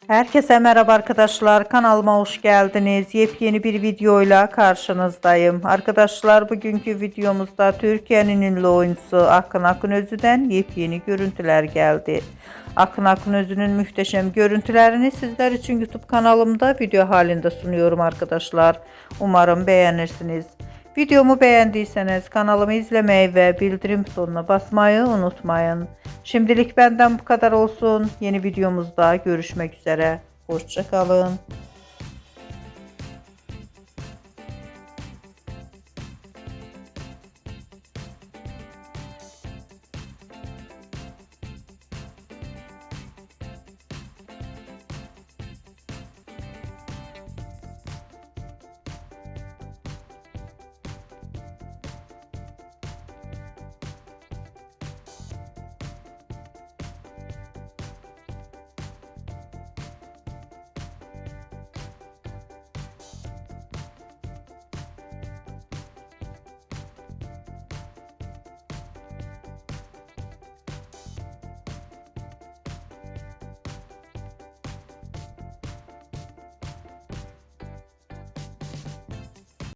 Herkese merhaba arkadaşlar, kanalıma hoş geldiniz. Yepyeni bir videoyla karşınızdayım. Arkadaşlar, bugünkü videomuzda Türkiye'nin ünlü oyuncusu Akın Akınözü'den yepyeni görüntüler geldi. Akın Akınözü'nün muhteşem görüntülerini sizler için YouTube kanalımda video halinde sunuyorum arkadaşlar. Umarım beğenirsiniz. Videomu beğendiyseniz kanalımı izlemeyi ve bildirim butonuna basmayı unutmayın. Şimdilik benden bu kadar olsun. Yeni videomuzda görüşmek üzere. Hoşça kalın.